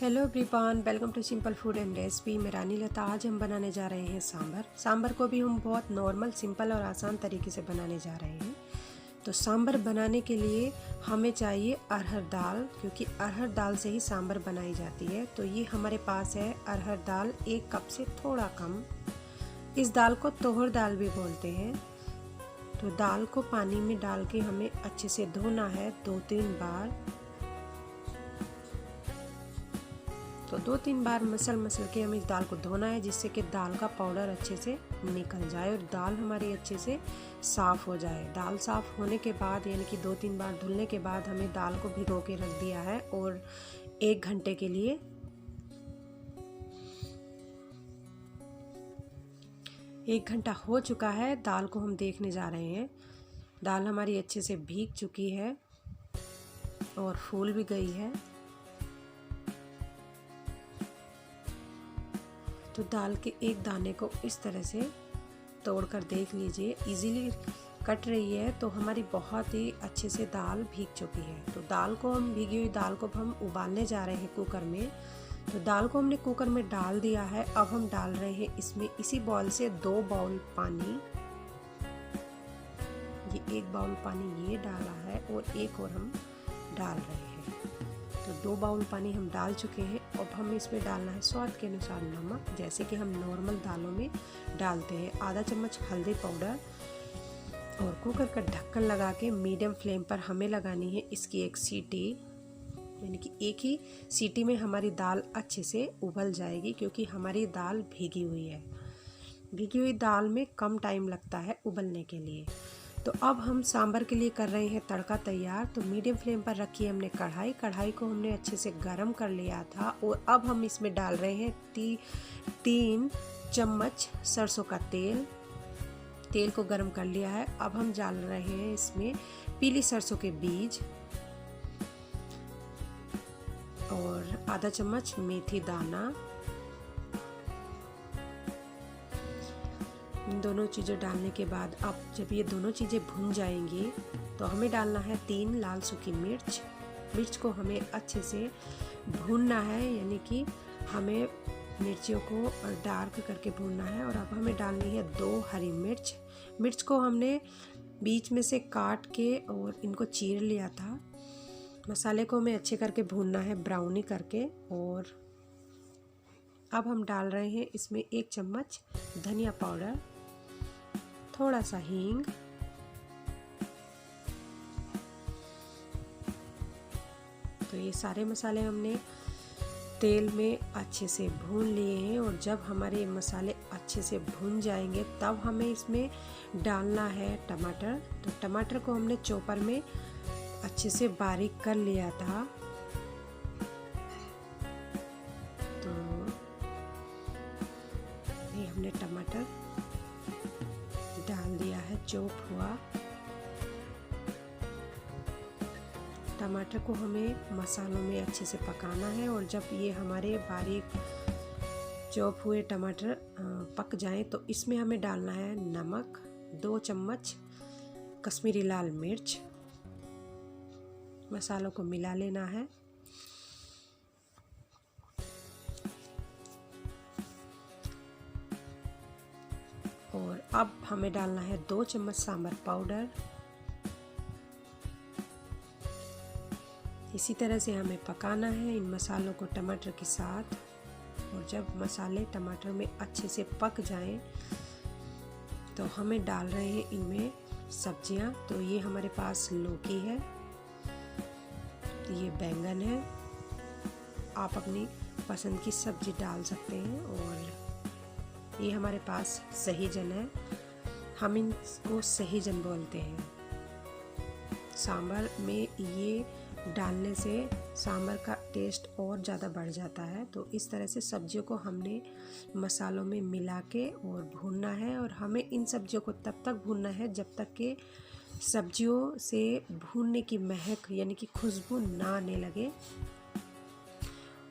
Hello everyone, welcome to simple food and recipe. मैं रानी लता। आज हम बनाने जा रहे हैं सांभर को भी हम बहुत नॉर्मल, सिंपल और आसान तरीके से बनाने जा रहे हैं। तो सांभर बनाने के लिए हमें चाहिए अरहर दाल, क्योंकि अरहर दाल से ही सांभर बनाई जाती है। तो ये हमारे पास है अरहर दाल, 1 कप से थोड़ा कम। इस दाल को तोहर दाल भी बोलते हैं। तो दाल को पानी में डाल के हमें अच्छे से धोना है 2-3 बार। तो 2-3 बार मसल के हमें इस दाल को धोना है, जिससे कि दाल का पाउडर अच्छे से निकल जाए और दाल हमारी अच्छे से साफ़ हो जाए। दाल साफ़ होने के बाद, यानी कि 2-3 बार धुलने के बाद, हमें दाल को भिगो के रख दिया है और 1 घंटे के लिए। 1 घंटा हो चुका है। दाल को हम देखने जा रहे हैं। दाल हमारी अच्छे से भीग चुकी है और फूल भी गई है। तो दाल के एक दाने को इस तरह से तोड़कर देख लीजिए, इजीली कट रही है। तो हमारी बहुत ही अच्छे से दाल भीग चुकी है। तो दाल को हम, भीगी हुई दाल को हम उबालने जा रहे हैं कुकर में। तो दाल को हमने कुकर में डाल दिया है। अब हम डाल रहे हैं इसमें, इसी बाउल से 2 बाउल पानी। ये 1 बाउल पानी ये डाला है और एक और हम डाल रहे हैं। तो 2 बाउल पानी हम डाल चुके हैं। अब हमें इसमें डालना है स्वाद के अनुसार नमक, जैसे कि हम नॉर्मल दालों में डालते हैं। आधा चम्मच हल्दी पाउडर। और कुकर का ढक्कन लगा के मीडियम फ्लेम पर हमें लगानी है इसकी 1 सीटी, यानी कि एक ही सीटी में हमारी दाल अच्छे से उबल जाएगी, क्योंकि हमारी दाल भीगी हुई है। भीगी हुई दाल में कम टाइम लगता है उबलने के लिए। तो अब हम सांभर के लिए कर रहे हैं तड़का तैयार। तो मीडियम फ्लेम पर रखी है हमने कढ़ाई को हमने अच्छे से गरम कर लिया था। और अब हम इसमें डाल रहे हैं 3 चम्मच सरसों का तेल। तेल को गरम कर लिया है। अब हम डाल रहे हैं इसमें पीली सरसों के बीज और आधा चम्मच मेथी दाना। इन दोनों चीज़ें डालने के बाद, अब जब ये दोनों चीज़ें भुन जाएंगी, तो हमें डालना है 3 लाल सूखी मिर्च। मिर्च को हमें अच्छे से भूनना है, यानी कि हमें मिर्चियों को डार्क करके भूनना है। और अब हमें डालनी है 2 हरी मिर्च। मिर्च को हमने बीच में से काट के और इनको चीर लिया था। मसाले को हमें अच्छे करके भूनना है, ब्राउनी करके। और अब हम डाल रहे हैं इसमें 1 चम्मच धनिया पाउडर, थोड़ा सा हींग, तो ये सारे मसाले हमने तेल में अच्छे से भून लिए हैं। और जब हमारे मसाले अच्छे से भून जाएंगे, तब हमें इसमें डालना है टमाटर। तो टमाटर को हमने चॉपर में अच्छे से बारीक कर लिया था। तो ये हमने टमाटर डाल दिया है, चॉप हुआ। टमाटर को हमें मसालों में अच्छे से पकाना है। और जब ये हमारे बारीक चॉप हुए टमाटर पक जाएं, तो इसमें हमें डालना है नमक, 2 चम्मच कश्मीरी लाल मिर्च। मसालों को मिला लेना है। और अब हमें डालना है 2 चम्मच सांभर पाउडर। इसी तरह से हमें पकाना है इन मसालों को टमाटर के साथ। और जब मसाले टमाटर में अच्छे से पक जाएं, तो हमें डाल रहे हैं इनमें सब्जियां। तो ये हमारे पास लौकी है, ये बैंगन है। आप अपनी पसंद की सब्जी डाल सकते हैं। और ये हमारे पास सहीजन है, हम इनको सहीजन बोलते हैं। सांभर में ये डालने से सांभर का टेस्ट और ज़्यादा बढ़ जाता है। तो इस तरह से सब्जियों को हमने मसालों में मिला के और भूनना है। और हमें इन सब्जियों को तब तक भूनना है जब तक कि सब्जियों से भूनने की महक, यानी कि खुशबू ना आने लगे।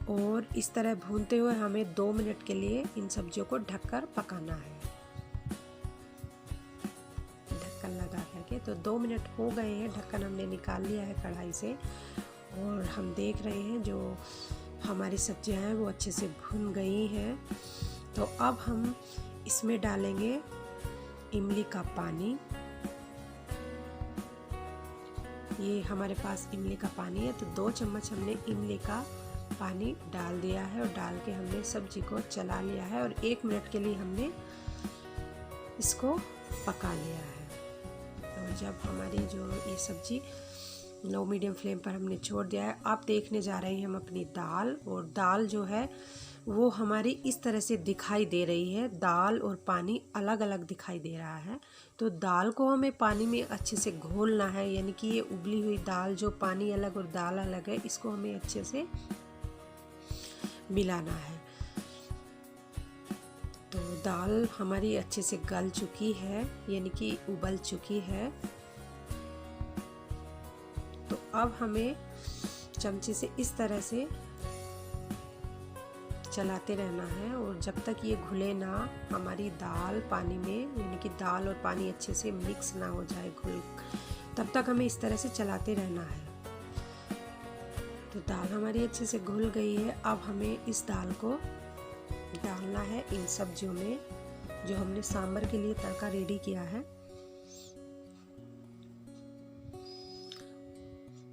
और इस तरह भूनते हुए हमें 2 मिनट के लिए इन सब्जियों को ढककर पकाना है, ढक्कन लगा करके। तो 2 मिनट हो गए हैं, ढक्कन हमने निकाल लिया है कढ़ाई से। और हम देख रहे हैं जो हमारी सब्जियां हैं वो अच्छे से भुन गई हैं। तो अब हम इसमें डालेंगे इमली का पानी। ये हमारे पास इमली का पानी है, तो 2 चम्मच हमने इमली का पानी डाल दिया है और डाल के हमने सब्जी को चला लिया है और 1 मिनट के लिए हमने इसको पका लिया है। और जब हमारी जो ये सब्जी लो मीडियम फ्लेम पर हमने छोड़ दिया है, अब देखने जा रहे हैं हम अपनी दाल। और दाल जो है वो हमारी इस तरह से दिखाई दे रही है, दाल और पानी अलग अलग दिखाई दे रहा है। तो दाल को हमें पानी में अच्छे से घोलना है, यानी कि ये उबली हुई दाल जो पानी अलग और दाल अलग है, इसको हमें अच्छे से मिलाना है। तो दाल हमारी अच्छे से गल चुकी है, यानी कि उबल चुकी है। तो अब हमें चमचे से इस तरह से चलाते रहना है और जब तक ये घुले ना हमारी दाल पानी में, यानी कि दाल और पानी अच्छे से मिक्स ना हो जाए घुल, तब तक हमें इस तरह से चलाते रहना है। तो दाल हमारी अच्छे से घुल गई है। अब हमें इस दाल को डालना है इन सब्जियों में जो हमने सांभर के लिए तड़का रेडी किया है।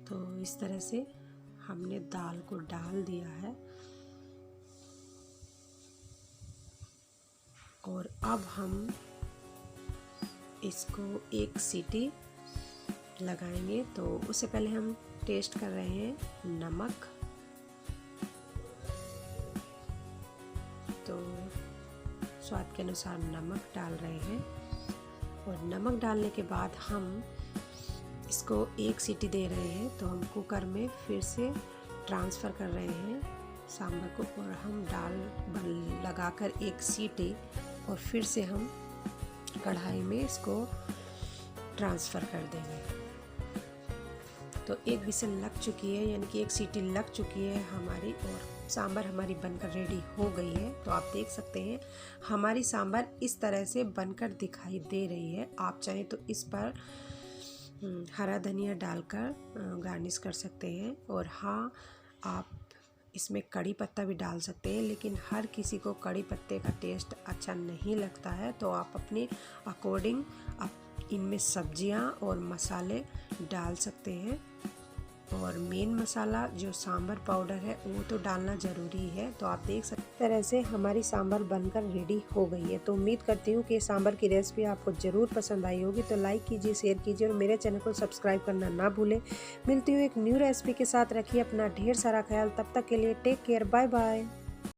तो इस तरह से हमने दाल को डाल दिया है और अब हम इसको 1 सीटी लगाएंगे। तो उससे पहले हम टेस्ट कर रहे हैं नमक। तो स्वाद के अनुसार नमक डाल रहे हैं और नमक डालने के बाद हम इसको 1 सीटी दे रहे हैं। तो हम कुकर में फिर से ट्रांसफ़र कर रहे हैं सांभर को और हम दाल लगाकर 1 सीटी और फिर से हम कढ़ाई में इसको ट्रांसफ़र कर देंगे। तो 1 विसल लग चुकी है, यानी कि 1 सीटी लग चुकी है हमारी और सांभर हमारी बनकर रेडी हो गई है। तो आप देख सकते हैं हमारी सांभर इस तरह से बनकर दिखाई दे रही है। आप चाहें तो इस पर हरा धनिया डालकर गार्निश कर सकते हैं और हाँ, आप इसमें कड़ी पत्ता भी डाल सकते हैं, लेकिन हर किसी को कड़ी पत्ते का टेस्ट अच्छा नहीं लगता है। तो आप अपने अकॉर्डिंग आप इनमें सब्जियां और मसाले डाल सकते हैं। और मेन मसाला जो सांभर पाउडर है वो तो डालना ज़रूरी है। तो आप देख सकते हैं तरह से हमारी सांभर बनकर रेडी हो गई है। तो उम्मीद करती हूँ कि सांभर की रेसिपी आपको ज़रूर पसंद आई होगी। तो लाइक कीजिए, शेयर कीजिए और मेरे चैनल को सब्सक्राइब करना ना भूलें। मिलती हूँ एक न्यू रेसिपी के साथ। रखिए अपना ढेर सारा ख्याल। तब तक के लिए टेक केयर, बाय बाय।